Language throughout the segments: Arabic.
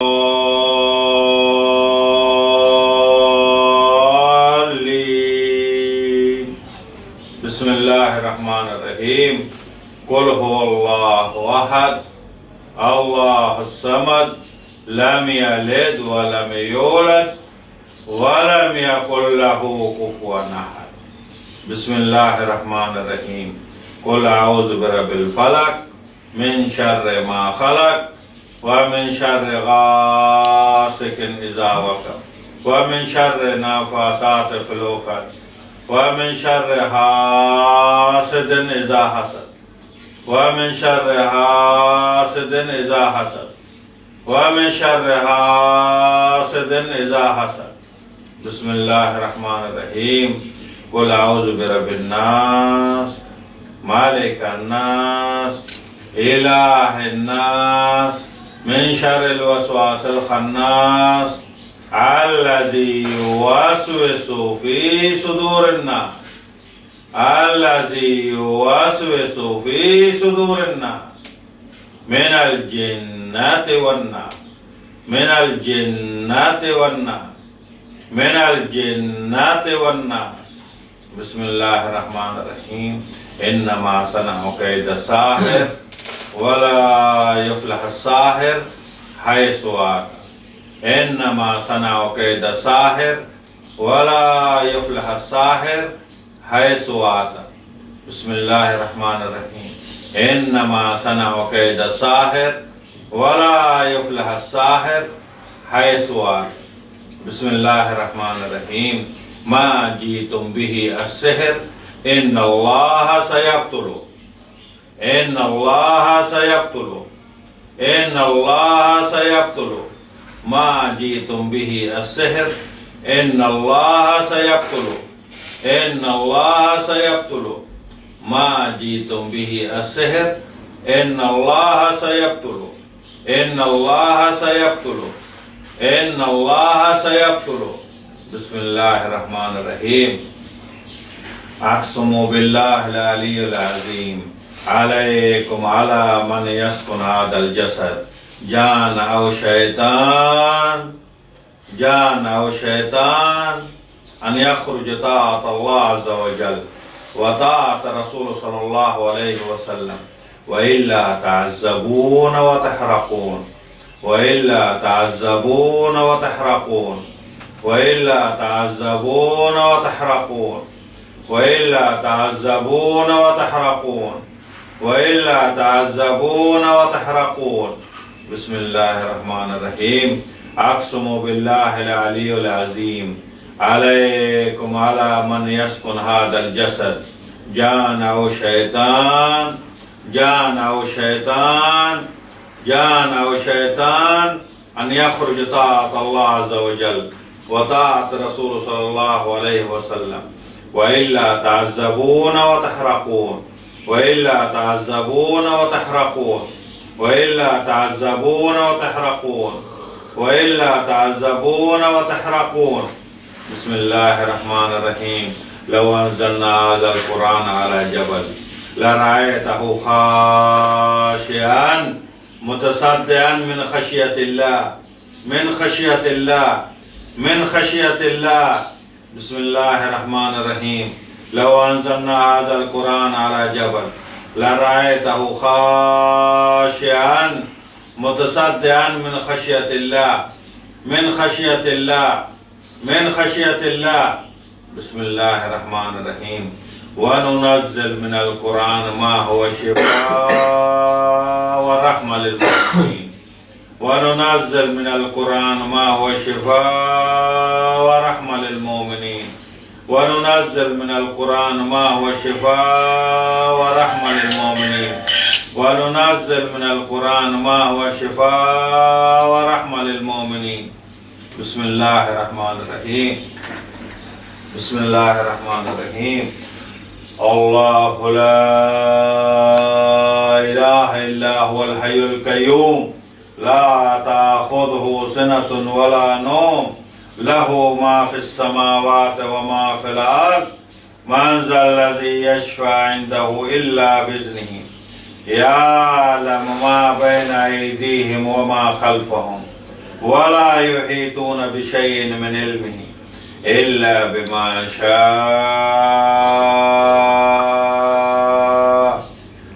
بسم الله الرحمن الرحيم. قل هو الله أحد الله الصمد لم يلد ولم يولد ولم يكن له كفوا أحد. بسم الله الرحمن الرحيم. قل أعوذ برب الفلق من شر ما خلق ومن شر غاسق إذا وقب ومن شر النفاثات في العقد ومن شر حاسد إذا حسد ومن شر حاسد إذا حسد ومن شر حاسد إذا حسد. بسم الله الرحمن الرحيم. قل أعوذ برب الناس مالك الناس إله الناس من شر الوسواس الخناس الذي يوسوس في صدور الناس الذي يوسوس في صدور الناس من الجنة والناس من الجنة والناس من الجنة والناس. بسم الله الرحمن الرحيم. إنما صنع كيد الساحر ولا يفلح الساحر حيث أتى. إنما صنع كيد الساحر ولا يفلح الساحر حيث أتى. بسم الله الرحمن الرحيم. إنما صنع كيد الساحر ولا يفلح الساحر حيث أتى. بسم الله الرحمن الرحيم. ما جئتم به السحر إن الله سيبطله إن الله سيبطله إن الله سيبطله. ما جئتم به السحر إن الله سيبطله إن الله سيبطله. ما جئتم به السحر إن الله سيبطله إن الله سيبطله إن الله سيبطله. بسم الله الرحمن الرحيم. أقسم بالله العلي العظيم عليكم على من يسكن هذا الجسد جان أو شيطان أن يخرج طاعة الله عز وجل وطاعة رسول صلى الله عليه وسلم وإلا تعذبون وتحرقون وإلا تعذبون وتحرقون وإلا تعذبون وتحرقون وإلا تعذبون وتحرقون وإلا تعذبون وتحرقون. بسم الله الرحمن الرحيم. أقسم بالله العلي العظيم عليكم على من يسكن هذا الجسد جان أو شيطان أن يخرج طاعة الله عز وجل وطاعة رسول صلى الله عليه وسلم وإلا تعذبون وتحرقون وإلا تعذبون وتحرقون وإلا تعذبون وتحرقون وإلا تعذبون وتحرقون. بسم الله الرحمن الرحيم. لو أنزلنا هذا القرآن على جبل لرأيته خاشعا متصدعا من خشية الله من خشية الله من خشية الله. بسم الله الرحمن الرحيم. لو أنزلنا هذا القرآن على جبل لرأيته خاشعا متصدعا من خشية الله من خشية الله من خشية الله. بسم الله الرحمن الرحيم. وننزل من القرآن ما هو شفاء ورحمة للمؤمنين وننزل من القرآن ما هو شفاء ورحمة للمؤمنين وننزل من القرآن ما هو شفاء ورحمة للمؤمنين وننزل من القرآن ما هو شفاء ورحمة للمؤمنين. بسم الله الرحمن الرحيم. بسم الله الرحمن الرحيم. الله لا إله إلا هو الحي القيوم لا تأخذه سنة ولا نوم له ما في السماوات وما في الأرض من ذا الذي يشفع عنده إلا بإذنه يعلم ما بين أيديهم وما خلفهم ولا يحيطون بشيء من علمه إلا بما شاء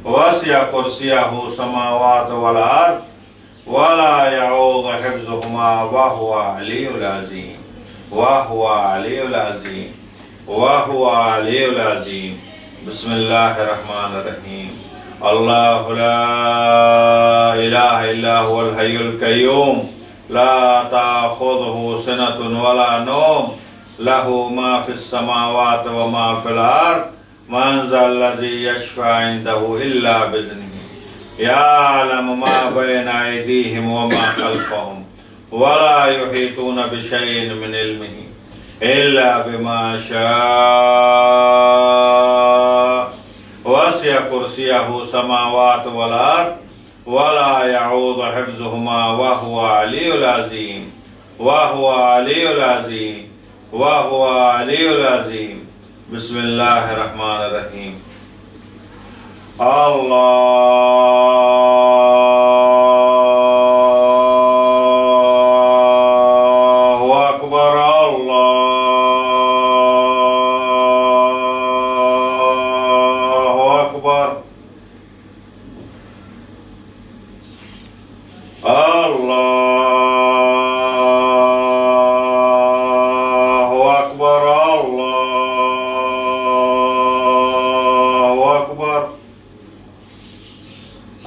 وسع كرسيه السماوات والأرض ولا يعوض حفظهما وهو العلي العظيم وهو العلي العظيم وهو العلي العظيم. بسم الله الرحمن الرحيم. الله لا إله إلا هو الحي القيوم لا تأخذه سنة ولا نوم له ما في السماوات وما في الأرض من ذا الذي يشفع عنده إلا بإذنه يعلم ما بين أيديهم وما خلفهم ولا يحيطون بشيء من علمه إلا بما شاء وسع كرسيه السماوات والأرض ولا يعوض حفظهما وهو العلي العظيم وهو العلي العظيم وهو العلي العظيم. بسم الله الرحمن الرحيم. الله أكبر الله أكبر الله أكبر الله أكبر.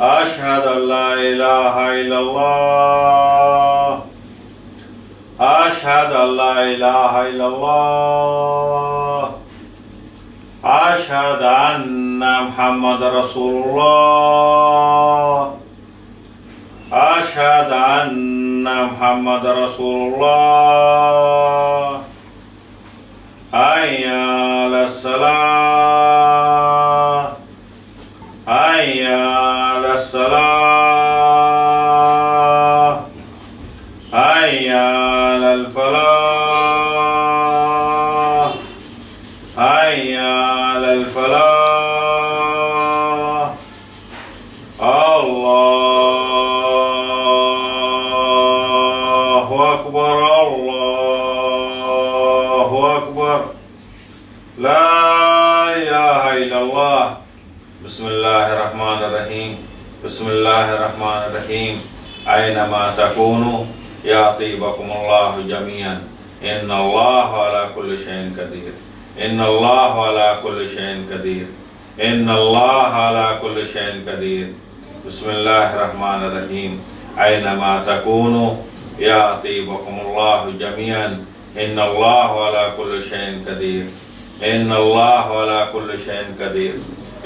أشهد أن لا إله إلا الله أشهد أن لا إله إلا الله أشهد أن محمد رسول الله أشهد أن محمد رسول الله. حي على الصلاة حي على الصلاة حي على الفلاح حي على الفلاح. الله أكبر الله أكبر. لا إله إلا الله. بسم الله الرحمن الرحيم. بسم الله الرحمن الرحيم. أينما تكونوا يأتي بكم الله جميعا إن الله على كل شيء قدير إن الله على كل شيء قدير إن الله على كل شيء قدير. بسم الله الرحمن الرحيم. أينما تكونوا يأتي بكم الله جميعا إن الله على كل شيء قدير إن الله على كل شيء قدير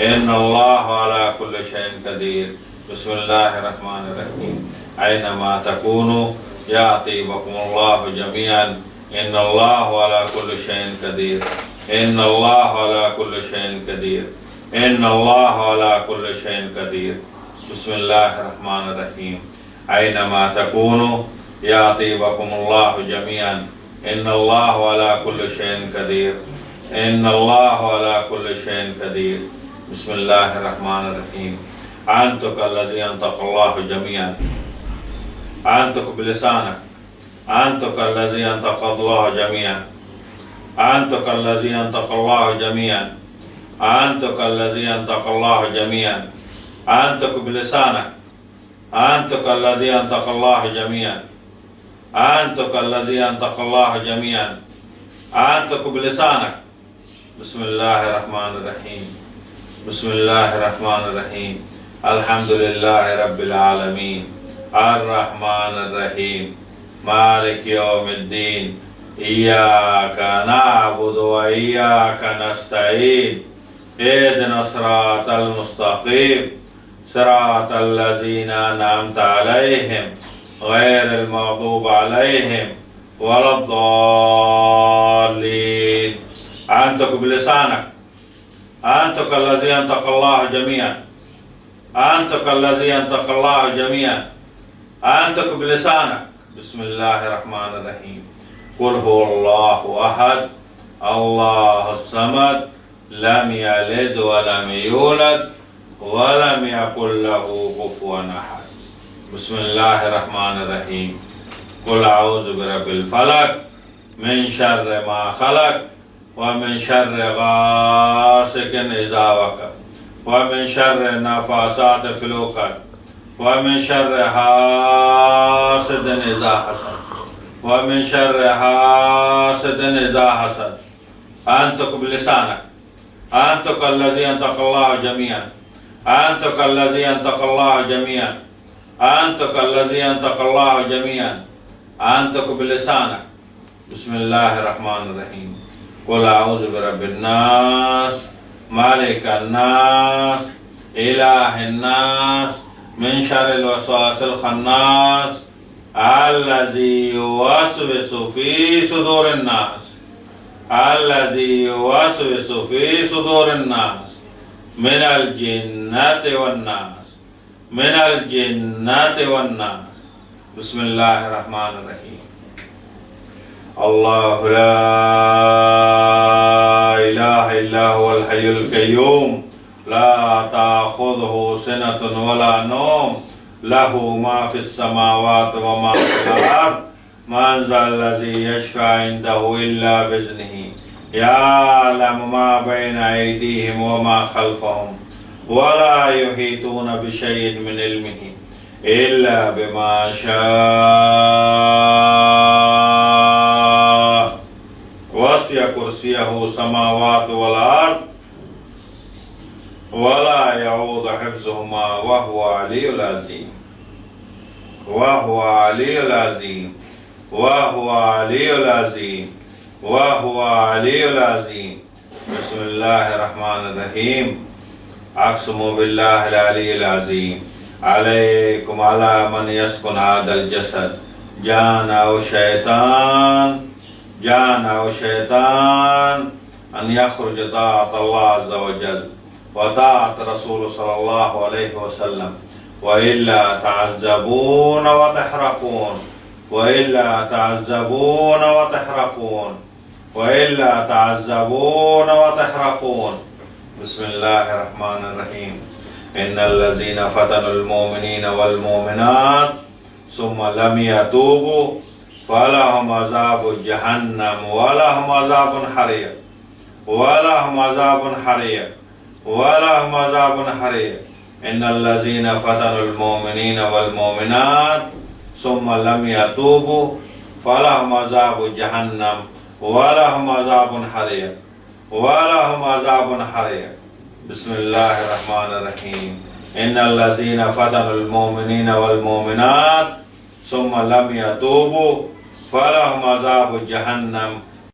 إن الله على كل شيء قدير. بسم الله الرحمن الرحيم. أينما تكونوا يأتي بكم الله جميعا إن الله على كل شيء قدير إن الله على كل شيء قدير إن الله على كل شيء قدير. بسم الله الرحمن الرحيم. أينما تكونوا يأتي بكم الله جميعا إن الله على كل شيء قدير إن الله على كل شيء قدير. بسم الله الرحمن الرحيم. أنطق الذي أنطق الله جميعا أنطق بلسانك أنطق الذي أنطق الله جميعا أنطق الذي أنطق الله جميعا أنطق الذي أنطق الله جميعا أنطق بلسانك أنطق الذي أنطق الله جميعا أنطق الذي أنطق الله جميعا أنطق بلسانك. بسم الله الرحمن الرحيم. بسم الله الرحمن الرحيم. الحمد لله رب العالمين الرحمن الرحيم مالك يوم الدين إياك نعبد وإياك نستعين اهدنا الصراط المستقيم صراط الذين أنعمت عليهم غير المغضوب عليهم ولا الضالين. أنطق بلسانك أنطق الذي أنطق الله جميعا أنطق الذي أنطق الله جميعا أنطق بلسانك. بسم الله الرحمن الرحيم. قل هو الله أحد الله الصمد لم يلد ولم يولد ولم يكن له كفوا أحد. بسم الله الرحمن الرحيم. قل أعوذ برب الفلق من شر ما خلق ومن شر غاسق إذا وقب ومن شر النفاثات في العقد ومن شر حاسد إذا حسد ومن شر حاسد إذا حسد. أنطق بلسانك، أنطق الذي أنطق الله جميعا، أنطق الذي أنطق الله جميعا، أنطق الذي أنطق الله جميعا، أنطق بلسانك. بسم الله الرحمن الرحيم. قل أعوذ برب الناس مالك الناس إله الناس من شر الوسواس الخناس الذي يوسوس في صدور الناس، الذي يوسوس في صدور الناس من الجنة والناس، من الجنة والناس. بسم الله الرحمن الرحيم. الله لا إله إلا هو الحي القيوم لا تأخذه سنة ولا نوم له ما في السماوات وما في الأرض من ذا الذي يشفع عنده إلا بإذنه يعلم ما بين أيديهم وما خلفهم ولا يحيطون بشيء من علمه إلا بما شاء وسع كرسيه السماوات والأرض ولا يعود حفظهما وهو علي العظيم، وهو علي العظيم، وهو علي العظيم، وهو علي العظيم. بسم الله الرحمن الرحيم. أقسم بالله العلي العظيم عليكم على من يسكن هذا الجسد جان أو شيطان، جان أو شيطان أن يخرج طاعة الله عز وجل وطاعة رسول صلى الله عليه وسلم، وإلا تعذبون وتحرقون، وإلا تعذبون وتحرقون، وإلا تعذبون وتحرقون. بسم الله الرحمن الرحيم. إن الذين فتنوا المؤمنين والمؤمنات ثم لم يتوبوا فلهم عذاب جهنم ولهم عذاب حريق، ولهم عذاب حريق، ولهم عذاب حريق. إن الذين فتنوا المؤمنين والمؤمنات ثم لم يتوبوا فلهم عذاب جهنم ولهم عذاب حريق، ولهم عذاب حريق. بسم الله الرحمن الرحيم. إن الذين فتنوا المؤمنين والمؤمنات ثم لم يتوبوا فلهم عذاب جهنم